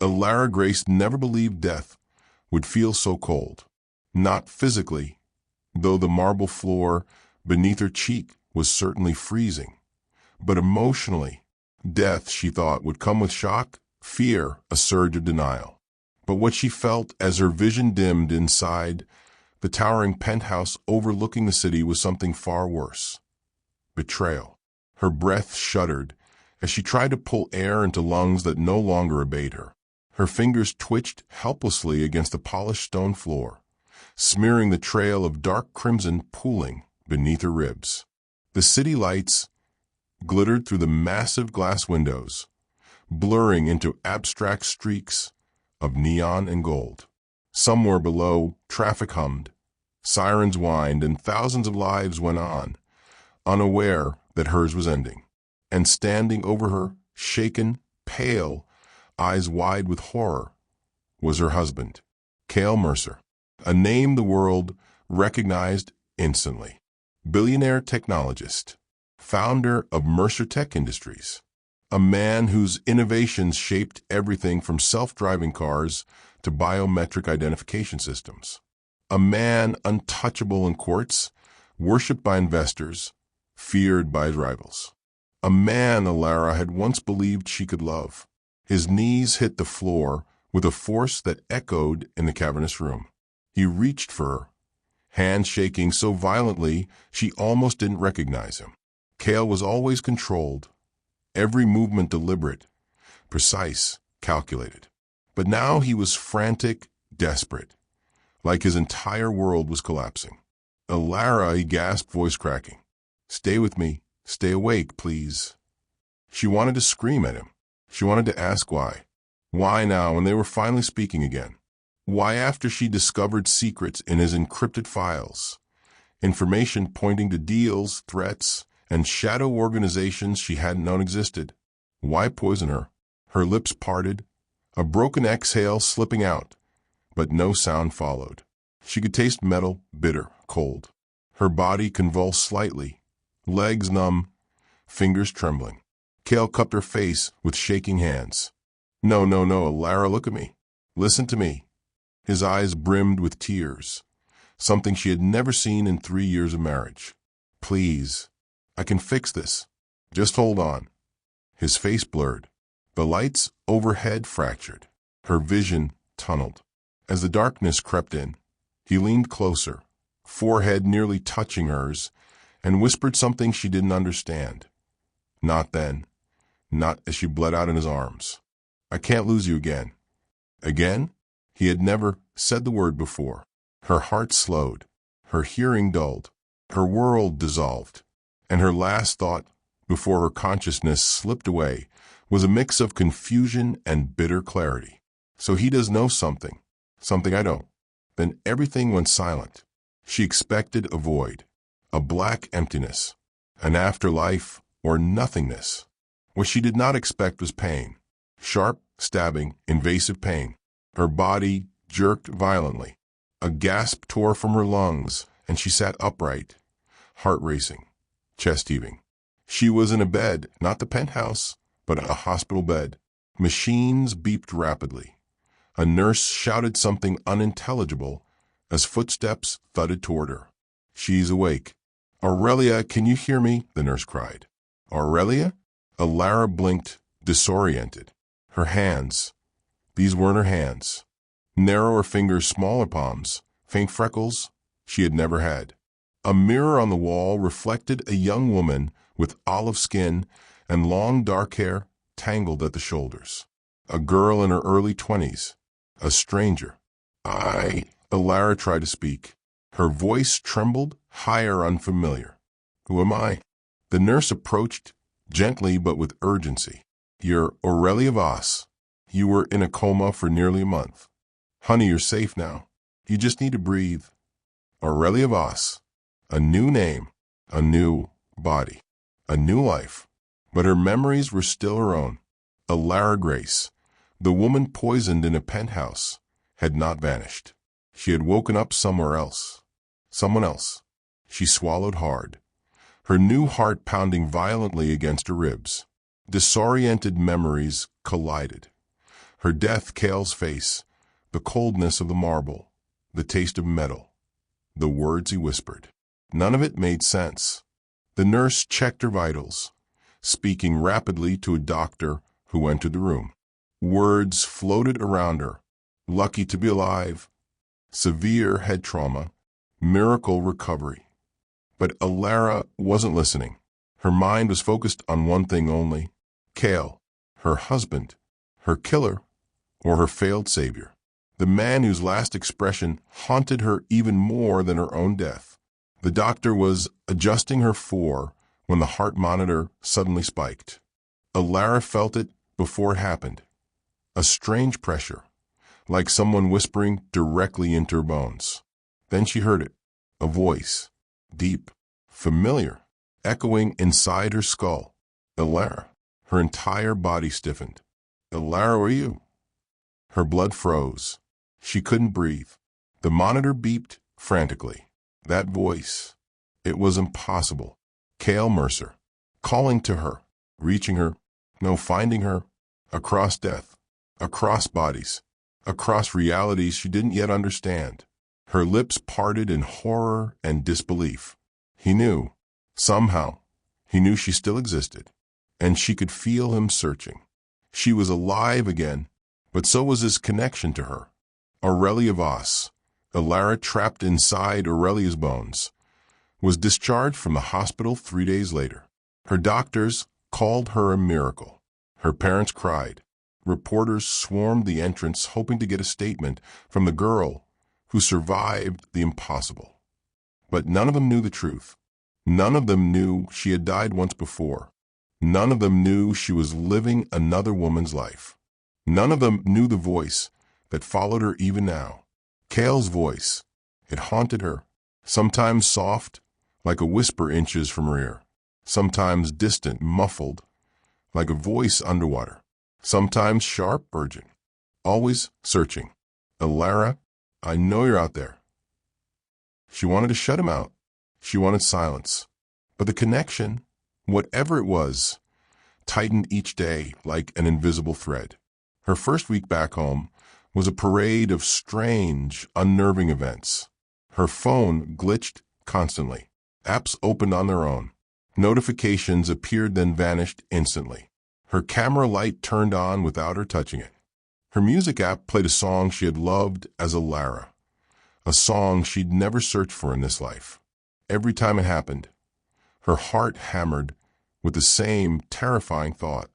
Alara Grace never believed death would feel so cold. Not physically, though the marble floor beneath her cheek was certainly freezing, but emotionally. Death, she thought, would come with shock, fear, a surge of denial. But what she felt as her vision dimmed inside the towering penthouse overlooking the city was something far worse. Betrayal. Her breath shuddered as she tried to pull air into lungs that no longer obeyed her. Her fingers twitched helplessly against the polished stone floor, smearing the trail of dark crimson pooling beneath her ribs. The city lights glittered through the massive glass windows, blurring into abstract streaks of neon and gold. Somewhere below, traffic hummed, sirens whined, and thousands of lives went on, unaware that hers was ending. And standing over her, shaken, pale, eyes wide with horror, was her husband, Cale Mercer, a name the world recognized instantly. Billionaire technologist, founder of Mercer Tech Industries, a man whose innovations shaped everything from self-driving cars to biometric identification systems. A man untouchable in courts, worshipped by investors, feared by his rivals. A man Alara had once believed she could love. His knees hit the floor with a force that echoed in the cavernous room. He reached for her, hands shaking so violently she almost didn't recognize him. Cale was always controlled, every movement deliberate, precise, calculated. But now he was frantic, desperate, like his entire world was collapsing. Alara, he gasped, voice cracking. Stay with me. Stay awake, please. She wanted to scream at him. She wanted to ask why. Why now when they were finally speaking again? Why after she discovered secrets in his encrypted files, information pointing to deals, threats, and shadow organizations she hadn't known existed? Why poison her? Her lips parted, a broken exhale slipping out, but no sound followed. She could taste metal, bitter, cold. Her body convulsed slightly, legs numb, fingers trembling. Cale cupped her face with shaking hands. No, Alara, look at me. Listen to me. His eyes brimmed with tears, something she had never seen in 3 years of marriage. Please, I can fix this. Just hold on. His face blurred. The lights overhead fractured. Her vision tunneled. As the darkness crept in, he leaned closer, forehead nearly touching hers, and whispered something she didn't understand. Not then. Not as she bled out in his arms. I can't lose you again. Again? He had never said the word before. Her heart slowed, her hearing dulled, her world dissolved, and her last thought, before her consciousness slipped away, was a mix of confusion and bitter clarity. So he does know something I don't. Then everything went silent. She expected a void, a black emptiness, an afterlife or nothingness. What she did not expect was pain, sharp, stabbing, invasive pain. Her body jerked violently. A gasp tore from her lungs, and she sat upright, heart racing, chest heaving. She was in a bed, not the penthouse, but a hospital bed. Machines beeped rapidly. A nurse shouted something unintelligible as footsteps thudded toward her. She's awake. Aurelia, can you hear me? The nurse cried. Aurelia? Alara blinked, disoriented. Her hands. These weren't her hands. Narrower fingers, smaller palms, faint freckles she had never had. A mirror on the wall reflected a young woman with olive skin and long dark hair tangled at the shoulders. A girl in her early 20s. A stranger. Alara tried to speak. Her voice trembled, higher, unfamiliar. Who am I? The nurse approached, gently but with urgency. You're Aurelia Voss. You were in a coma for nearly a month. Honey, you're safe now. You just need to breathe. Aurelia Voss. A new name, a new body, a new life. But her memories were still her own. Alara Grace, the woman poisoned in a penthouse, had not vanished. She had woken up somewhere else. Someone else. She swallowed hard, her new heart pounding violently against her ribs. Disoriented memories collided. Her death, Cale's face, the coldness of the marble, the taste of metal, the words he whispered. None of it made sense. The nurse checked her vitals, speaking rapidly to a doctor who entered the room. Words floated around her. Lucky to be alive. Severe head trauma. Miracle recovery. But Alara wasn't listening. Her mind was focused on one thing only: Cale, her husband, her killer, or her failed savior. The man whose last expression haunted her even more than her own death. The doctor was adjusting her when the heart monitor suddenly spiked. Alara felt it before it happened. A strange pressure, like someone whispering directly into her bones. Then she heard it, a voice, deep, familiar, echoing inside her skull. Alara. Her entire body stiffened. Alara, are you? Her blood froze. She couldn't breathe. The monitor beeped frantically. That voice. It was impossible. Cale Mercer. Calling to her. Reaching her. No, finding her. Across death. Across bodies. Across realities she didn't yet understand. Her lips parted in horror and disbelief. He knew. Somehow. He knew she still existed. And she could feel him searching. She was alive again, but so was his connection to her. Aurelia Voss, Alara trapped inside Aurelia's bones, was discharged from the hospital 3 days later. Her doctors called her a miracle. Her parents cried. Reporters swarmed the entrance hoping to get a statement from the girl who survived the impossible. But none of them knew the truth. None of them knew she had died once before. None of them knew she was living another woman's life. None of them knew the voice that followed her even now. Cale's voice. It haunted her, sometimes soft, like a whisper inches from her ear, sometimes distant, muffled, like a voice underwater, sometimes sharp, urgent, always searching. Alara, I know you're out there. She wanted to shut him out. She wanted silence. But the connection, whatever it was, tightened each day like an invisible thread. Her first week back home was a parade of strange, unnerving events. Her phone glitched constantly. Apps opened on their own. Notifications appeared then vanished instantly. Her camera light turned on without her touching it. Her music app played a song she had loved as Alara, a song she'd never searched for in this life. Every time it happened, her heart hammered with the same terrifying thought.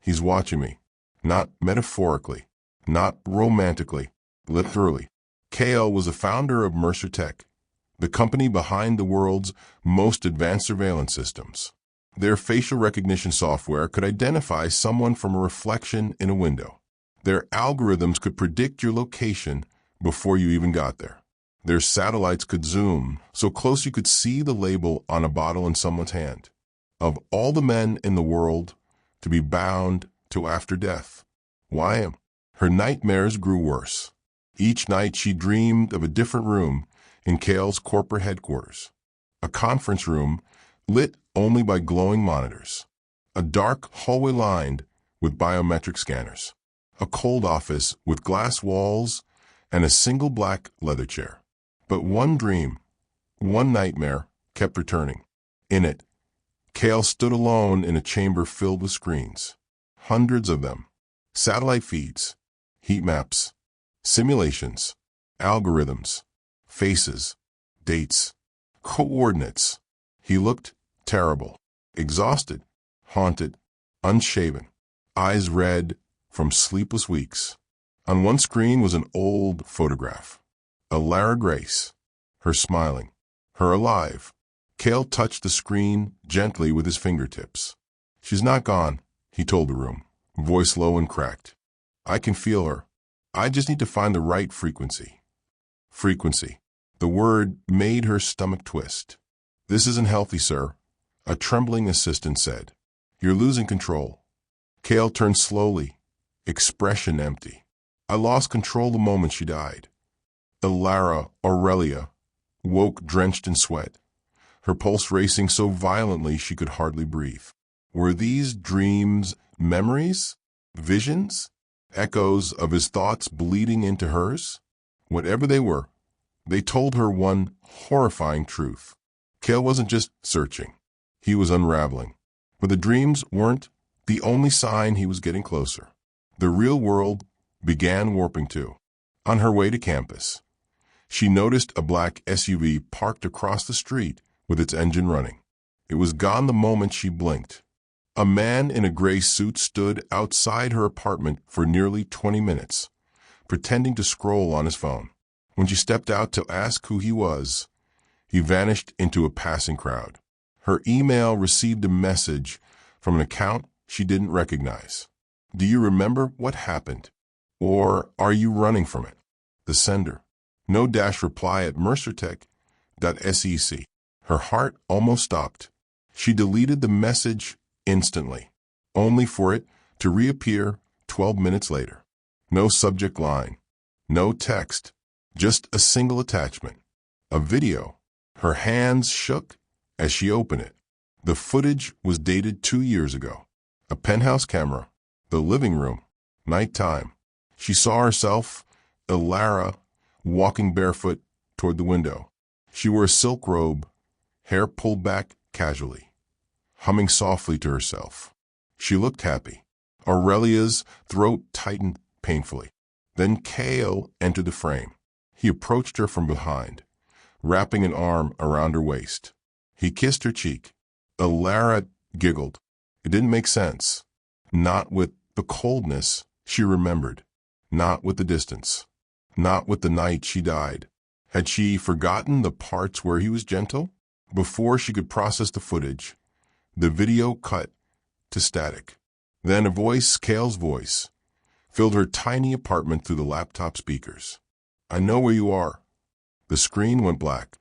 He's watching me, not metaphorically, not romantically, literally. Cale was the founder of Mercer Tech, the company behind the world's most advanced surveillance systems. Their facial recognition software could identify someone from a reflection in a window. Their algorithms could predict your location before you even got there. Their satellites could zoom so close you could see the label on a bottle in someone's hand. Of all the men in the world to be bound to after death, why him? Her nightmares grew worse. Each night she dreamed of a different room in Cale's corporate headquarters. A conference room lit only by glowing monitors. A dark hallway lined with biometric scanners. A cold office with glass walls and a single black leather chair. But one dream, one nightmare, kept returning. In it, Cale stood alone in a chamber filled with screens. Hundreds of them. Satellite feeds, heat maps, simulations, algorithms, faces, dates, coordinates. He looked terrible, exhausted, haunted, unshaven, eyes red from sleepless weeks. On one screen was an old photograph. Alara Grace, her smiling, her alive. Cale touched the screen gently with his fingertips. She's not gone, he told the room, voice low and cracked. I can feel her. I just need to find the right frequency. Frequency. The word made her stomach twist. This isn't healthy, sir, a trembling assistant said. You're losing control. Cale turned slowly, expression empty. I lost control the moment she died. Alara Aurelia woke drenched in sweat, her pulse racing so violently she could hardly breathe. Were these dreams memories? Visions? Echoes of his thoughts bleeding into hers? Whatever they were, they told her one horrifying truth. Cale wasn't just searching. He was unraveling. But the dreams weren't the only sign he was getting closer. The real world began warping too. On her way to campus, she noticed a black SUV parked across the street with its engine running. It was gone the moment she blinked. A man in a gray suit stood outside her apartment for nearly 20 minutes, pretending to scroll on his phone. When she stepped out to ask who he was, he vanished into a passing crowd. Her email received a message from an account she didn't recognize. Do you remember what happened? Or are you running from it? The sender. No dash reply at mercertech.sec. Her heart almost stopped. She deleted the message instantly, only for it to reappear 12 minutes later. No subject line, no text, just a single attachment. A video. Her hands shook as she opened it. The footage was dated 2 years ago. A penthouse camera, the living room, nighttime. She saw herself, Ilara, walking barefoot toward the window. She wore a silk robe, hair pulled back casually, humming softly to herself. She looked happy. Aurelia's throat tightened painfully. Then Cale entered the frame. He approached her from behind, wrapping an arm around her waist. He kissed her cheek. Ilara giggled. It didn't make sense. Not with the coldness she remembered. Not with the distance. Not with the night she died. Had she forgotten the parts where he was gentle? Before she could process the footage, the video cut to static. Then a voice, Cale's voice, filled her tiny apartment through the laptop speakers. I know where you are. The screen went black.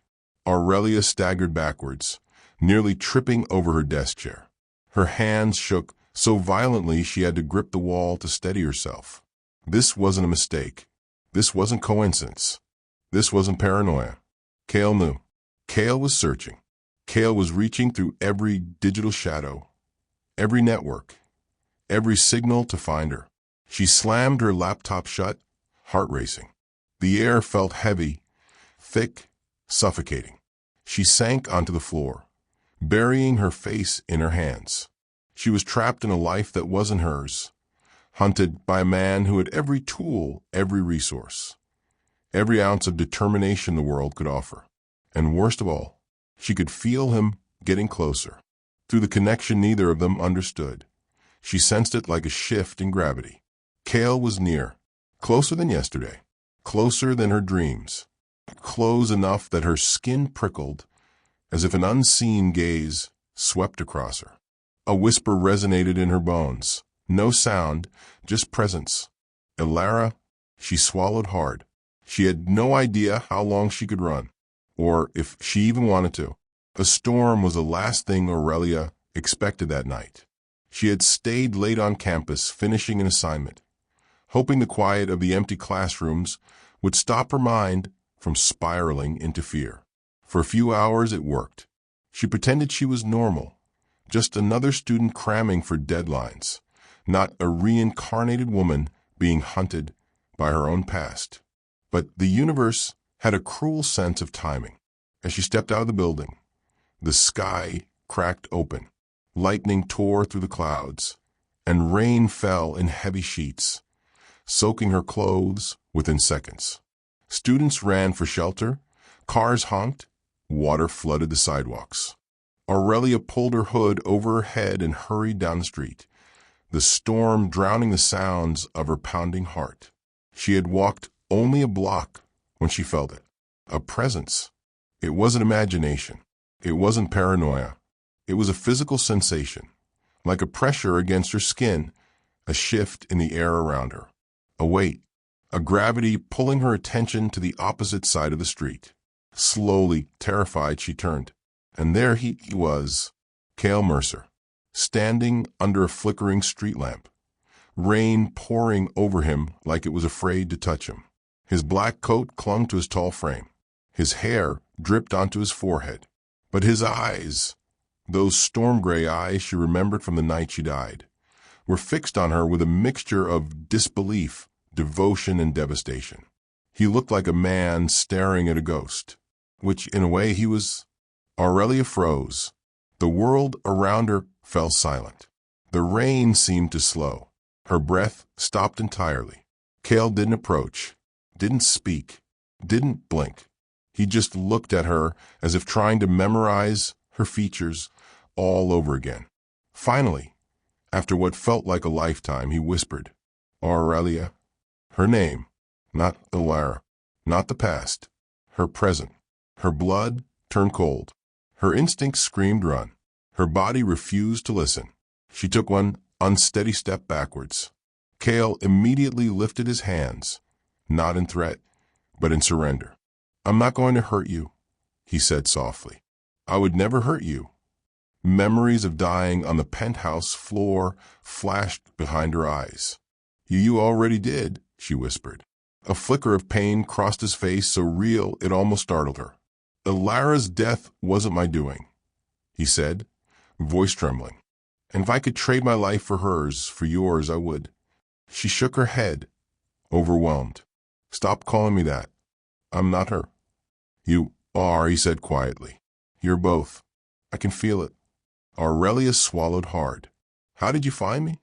Aurelia staggered backwards, nearly tripping over her desk chair. Her hands shook so violently she had to grip the wall to steady herself. This wasn't a mistake. This wasn't coincidence. This wasn't paranoia. Cale knew. Cale was searching. Cale was reaching through every digital shadow, every network, every signal to find her. She slammed her laptop shut, heart racing. The air felt heavy, thick, suffocating. She sank onto the floor, burying her face in her hands. She was trapped in a life that wasn't hers, hunted by a man who had every tool, every resource, every ounce of determination the world could offer. And worst of all, she could feel him getting closer. Through the connection neither of them understood, she sensed it like a shift in gravity. Cale was near, closer than yesterday, closer than her dreams, close enough that her skin prickled as if an unseen gaze swept across her. A whisper resonated in her bones. No sound, just presence. Ilara, she swallowed hard. She had no idea how long she could run, or if she even wanted to. A storm was the last thing Aurelia expected that night. She had stayed late on campus, finishing an assignment, hoping the quiet of the empty classrooms would stop her mind from spiraling into fear. For a few hours it worked. She pretended she was normal, just another student cramming for deadlines, not a reincarnated woman being hunted by her own past. But the universe had a cruel sense of timing. As she stepped out of the building, the sky cracked open, lightning tore through the clouds, and rain fell in heavy sheets, soaking her clothes within seconds. Students ran for shelter, cars honked, water flooded the sidewalks. Aurelia pulled her hood over her head and hurried down the street, the storm drowning the sounds of her pounding heart. She had walked only a block when she felt it. A presence. It wasn't imagination. It wasn't paranoia. It was a physical sensation, like a pressure against her skin, a shift in the air around her, a weight, a gravity pulling her attention to the opposite side of the street. Slowly, terrified, she turned. And there he was, Cale Mercer, standing under a flickering street lamp, rain pouring over him like it was afraid to touch him. His black coat clung to his tall frame. His hair dripped onto his forehead. But his eyes, those storm-gray eyes she remembered from the night she died, were fixed on her with a mixture of disbelief, devotion, and devastation. He looked like a man staring at a ghost, which, in a way, he was. Aurelia froze. The world around her fell silent. The rain seemed to slow. Her breath stopped entirely. Cale didn't approach, didn't speak, didn't blink. He just looked at her as if trying to memorize her features all over again. Finally, after what felt like a lifetime, he whispered, "Aurelia." Her name, not Ilara, not the past, her present. Her blood turned cold. Her instincts screamed run. Her body refused to listen. She took one unsteady step backwards. Cale immediately lifted his hands, not in threat, but in surrender. "I'm not going to hurt you," he said softly. "I would never hurt you." Memories of dying on the penthouse floor flashed behind her eyes. You already did," she whispered. A flicker of pain crossed his face, so real it almost startled her. "Ilara's death wasn't my doing," he said, voice trembling. "And if I could trade my life for hers, for yours, I would." She shook her head, overwhelmed. "Stop calling me that. I'm not her." "You are," he said quietly. "You're both. I can feel it." Aurelia swallowed hard. "How did you find me?"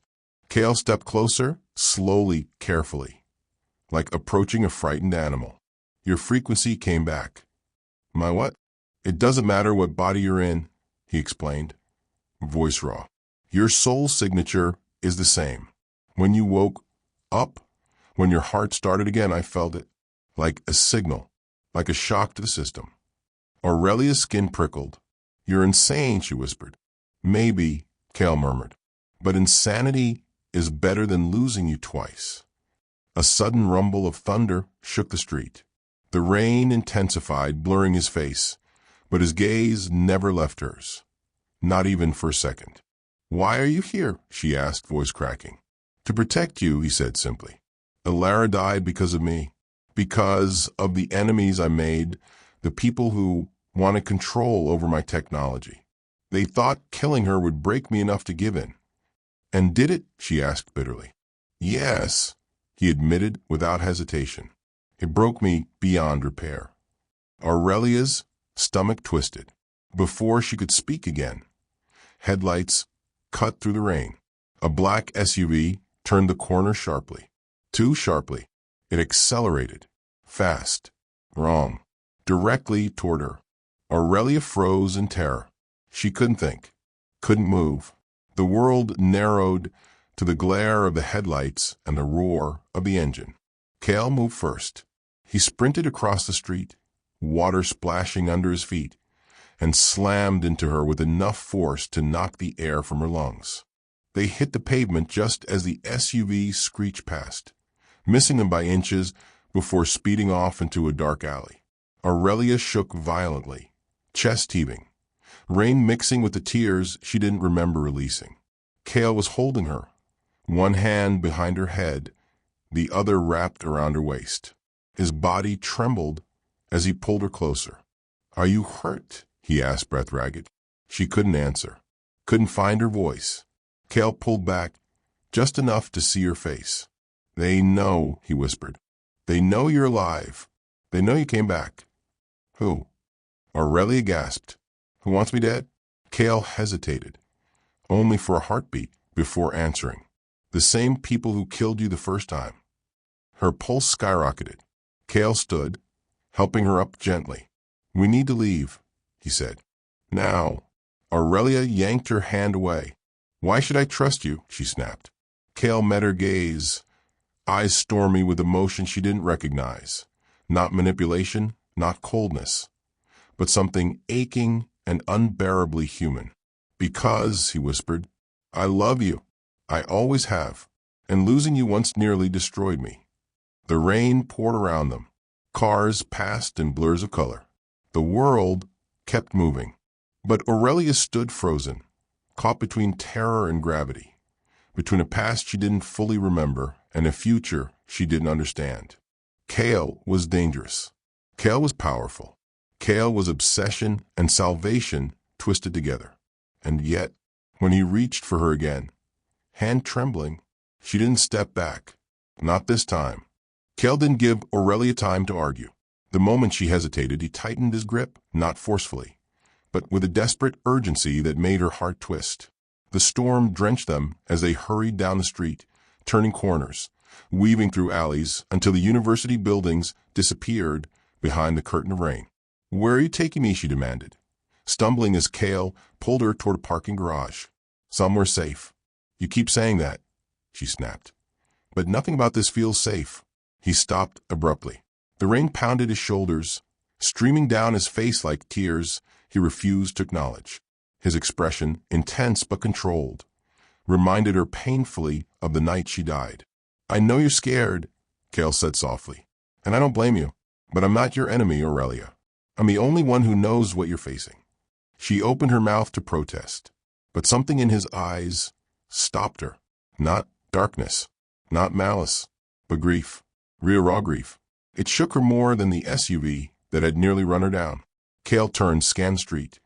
Cale stepped closer, slowly, carefully, like approaching a frightened animal. "Your frequency came back." "My what?" "It doesn't matter what body you're in," he explained, voice raw. "Your soul signature is the same. When you woke up, when your heart started again, I felt it, like a signal, like a shock to the system." Aurelia's skin prickled. "You're insane," she whispered. "Maybe," Cale murmured, "but insanity is better than losing you twice." A sudden rumble of thunder shook the street. The rain intensified, blurring his face, but his gaze never left hers, not even for a second. "Why are you here?" she asked, voice cracking. "To protect you," he said simply. "Ilara died because of me, because of the enemies I made, the people who wanted control over my technology. They thought killing her would break me enough to give in." "And did it?" she asked bitterly. "Yes," he admitted without hesitation. "It broke me beyond repair." Aurelia's stomach twisted. Before she could speak again, headlights cut through the rain. A black SUV turned the corner sharply. Too sharply. It accelerated. Fast. Wrong. Directly toward her. Aurelia froze in terror. She couldn't think. Couldn't move. The world narrowed to the glare of the headlights and the roar of the engine. Cale moved first. He sprinted across the street, water splashing under his feet, and slammed into her with enough force to knock the air from her lungs. They hit the pavement just as the SUV screeched past, missing him by inches before speeding off into a dark alley. Aurelia shook violently, chest heaving, rain mixing with the tears she didn't remember releasing. Cale was holding her, one hand behind her head, the other wrapped around her waist. His body trembled as he pulled her closer. "Are you hurt?" he asked, breath ragged. She couldn't answer, couldn't find her voice. Cale pulled back just enough to see her face. "They know," he whispered. "They know you're alive. They know you came back." "Who?" Aurelia gasped. "Who wants me dead?" Cale hesitated, only for a heartbeat before answering. "The same people who killed you the first time." Her pulse skyrocketed. Cale stood, helping her up gently. "We need to leave," he said. "Now." Aurelia yanked her hand away. "Why should I trust you?" she snapped. Cale met her gaze, eyes stormy with emotion she didn't recognize. Not manipulation, not coldness, but something aching and unbearably human. "Because," he whispered, "I love you. I always have. And losing you once nearly destroyed me." The rain poured around them. Cars passed in blurs of color. The world kept moving. But Aurelia stood frozen, caught between terror and gravity, between a past she didn't fully remember and a future she didn't understand. Cale was dangerous. Cale was powerful. Cale was obsession and salvation twisted together. And yet, when he reached for her again, hand trembling. She didn't step back. Not this time. Cale didn't give Aurelia time to argue. The moment she hesitated, he tightened his grip, not forcefully, but with a desperate urgency that made her heart twist. The storm drenched them as they hurried down the street, turning corners, weaving through alleys until the university buildings disappeared behind the curtain of rain. "Where are you taking me?" she demanded, stumbling as Cale pulled her toward a parking garage. "Somewhere safe." "You keep saying that," she snapped. "But nothing about this feels safe." He stopped abruptly. The rain pounded his shoulders, streaming down his face like tears he refused to acknowledge. His expression, intense but controlled, reminded her painfully of the night she died. "I know you're scared," Cale said softly, "and I don't blame you. But I'm not your enemy, Aurelia. I'm the only one who knows what you're facing." She opened her mouth to protest, but something in his eyes stopped her. Not darkness, not malice, but grief. Real raw grief. It shook her more than the SUV that had nearly run her down. Cale turned, scanned the street,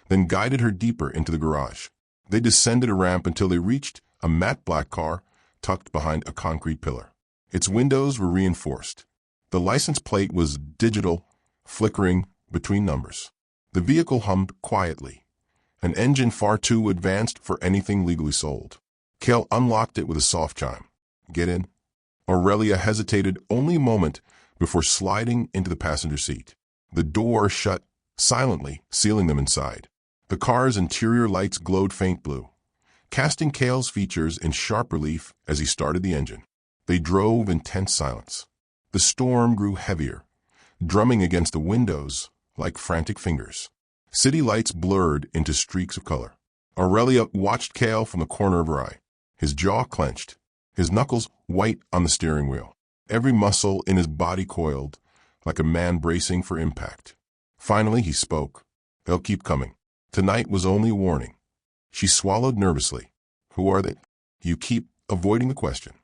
then guided her deeper into the garage. They descended a ramp until they reached a matte black car tucked behind a concrete pillar. Its windows were reinforced. The license plate was digital, flickering between numbers. The vehicle hummed quietly, an engine far too advanced for anything legally sold. Cale unlocked it with a soft chime. "Get in." Aurelia hesitated only a moment before sliding into the passenger seat. The door shut silently, sealing them inside. The car's interior lights glowed faint blue, casting Cale's features in sharp relief as he started the engine. They drove in tense silence. The storm grew heavier, drumming against the windows like frantic fingers. City lights blurred into streaks of color. Aurelia watched Cale from the corner of her eye, his jaw clenched, his knuckles white on the steering wheel. Every muscle in his body coiled, like a man bracing for impact. Finally, he spoke. "They'll keep coming. Tonight was only a warning." She swallowed nervously. "Who are they?" "You keep avoiding the question."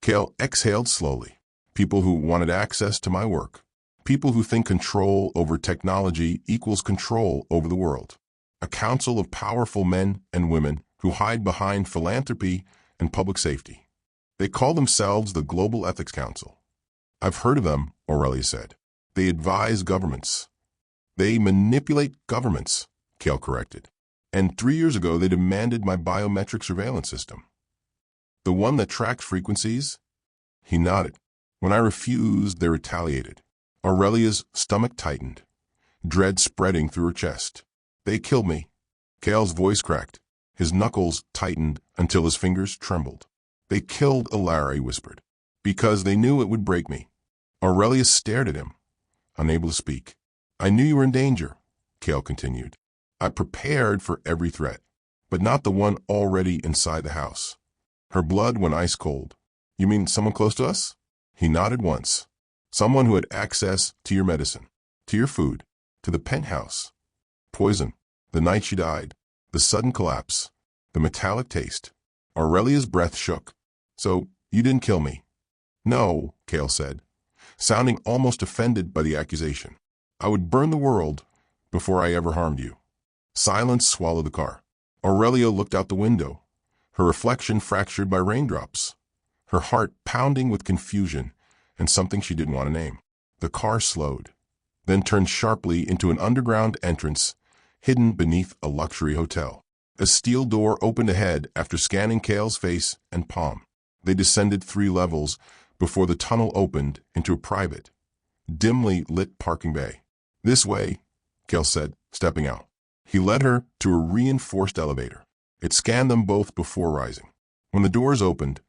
Cale exhaled slowly. "People who wanted access to my work. People who think control over technology equals control over the world. A council of powerful men and women who hide behind philanthropy and public safety. They call themselves the Global Ethics Council." "I've heard of them," Aurelia said. "They advise governments." "They manipulate governments," Cale corrected. "And 3 years ago they demanded my biometric surveillance system." "The one that tracks frequencies?" He nodded. "When I refused, they retaliated." Aurelia's stomach tightened, dread spreading through her chest. "They killed me." Cale's voice cracked. His knuckles tightened until his fingers trembled. "They killed Alara," he whispered, "because they knew it would break me." Aurelia stared at him, unable to speak. "I knew you were in danger," Cale continued. "I prepared for every threat, but not the one already inside the house." Her blood went ice cold. "You mean someone close to us?" He nodded once. "Someone who had access to your medicine, to your food, to the penthouse. Poison. The night she died. The sudden collapse. The metallic taste." Aurelia's breath shook. "So, you didn't kill me?" "No," Cale said, sounding almost offended by the accusation. "I would burn the world before I ever harmed you." Silence swallowed the car. Aurelia looked out the window, her reflection fractured by raindrops, her heart pounding with confusion and something she didn't want to name. The car slowed, then turned sharply into an underground entrance hidden beneath a luxury hotel. A steel door opened ahead after scanning Cale's face and palm. They descended 3 levels before the tunnel opened into a private, dimly lit parking bay. "This way," Cale said, stepping out. He led her to a reinforced elevator. It scanned them both before rising. When the doors opened,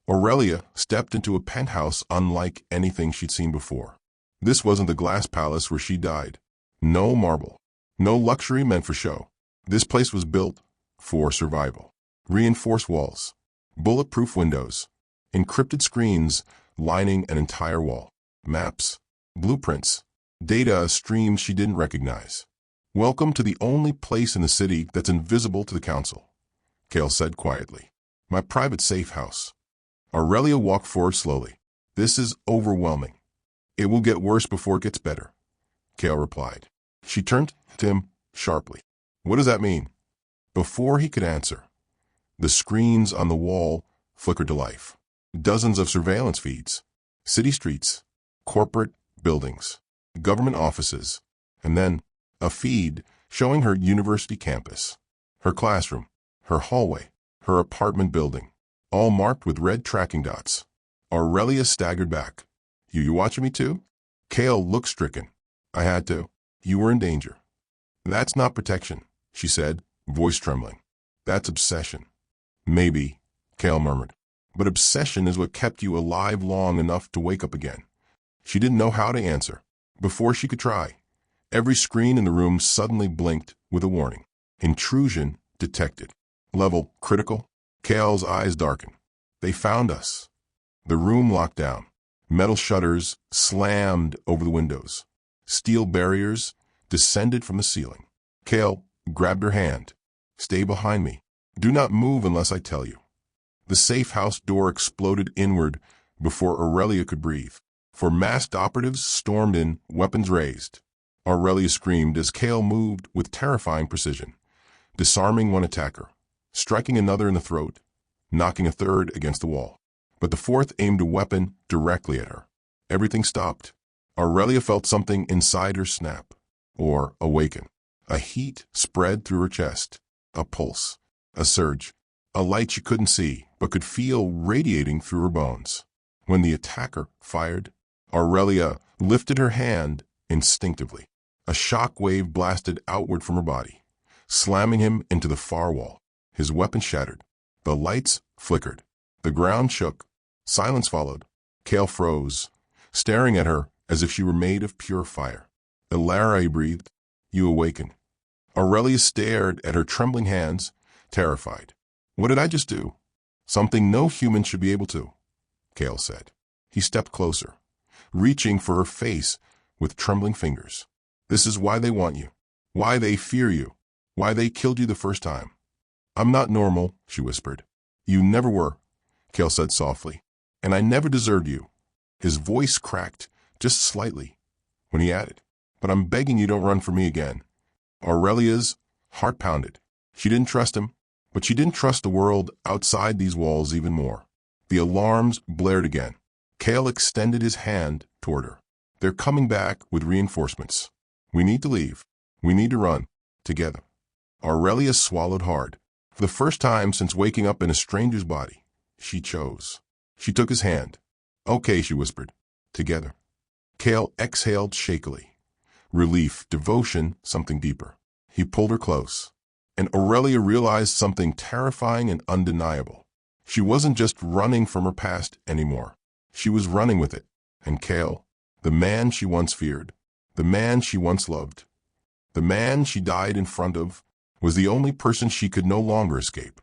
Aurelia stepped into a penthouse unlike anything she'd seen before. This wasn't the glass palace where she died. No marble. No luxury meant for show. This place was built for survival. Reinforced walls, bulletproof windows, encrypted screens lining an entire wall. Maps, blueprints, data streams she didn't recognize. "Welcome to the only place in the city that's invisible to the council," Cale said quietly. "My private safe house." Aurelia walked forward slowly. "This is overwhelming." "It will get worse before it gets better," Cale replied. She turned to him sharply. "What does that mean?" Before he could answer, The screens on the wall flickered to life. Dozens of surveillance feeds. City streets, corporate buildings, government offices, and then a feed showing her university campus, her classroom, her hallway, her apartment building, all marked with red tracking dots. Aurelia staggered back. You watching me too? Cale looked stricken. I had to. You were in danger. That's not protection, she said, voice trembling. That's obsession. Maybe, Cale murmured. But obsession is what kept you alive long enough to wake up again. She didn't know how to answer. Before she could try, every screen in the room suddenly blinked with a warning. Intrusion detected. Level critical. Cale's eyes darkened. They found us. The room locked down. Metal shutters slammed over the windows. Steel barriers descended from the ceiling. Cale grabbed her hand. Stay behind me. Do not move unless I tell you. The safe house door exploded inward before Aurelia could breathe. For masked operatives stormed in, weapons raised. Aurelia screamed as Cale moved with terrifying precision, disarming one attacker, striking another in the throat, knocking a third against the wall. But the fourth aimed a weapon directly at her. Everything stopped. Aurelia felt something inside her snap, or awaken. A heat spread through her chest, a pulse, a surge, a light she couldn't see but could feel radiating through her bones. When the attacker fired, Aurelia lifted her hand instinctively. A shock wave blasted outward from her body, slamming him into the far wall. His weapon shattered. The lights flickered. The ground shook. Silence followed. Cale froze, staring at her as if she were made of pure fire. Elara, he breathed. You awakened. Aurelia stared at her trembling hands, terrified. What did I just do? Something no human should be able to, Cale said. He stepped closer, reaching for her face with trembling fingers. This is why they want you, why they fear you, why they killed you the first time. I'm not normal, she whispered. You never were, Cale said softly, and I never deserved you. His voice cracked just slightly when he added, but I'm begging you don't run for me again. Aurelia's heart pounded. She didn't trust him, but she didn't trust the world outside these walls even more. The alarms blared again. Cale extended his hand toward her. They're coming back with reinforcements. We need to leave. We need to run. Together. Aurelia swallowed hard. For the first time since waking up in a stranger's body, she chose. She took his hand. Okay, she whispered. Together. Cale exhaled shakily. Relief, devotion, something deeper. He pulled her close. And Aurelia realized something terrifying and undeniable. She wasn't just running from her past anymore. She was running with it. And Cale, the man she once feared, the man she once loved, the man she died in front of, was the only person she could no longer escape.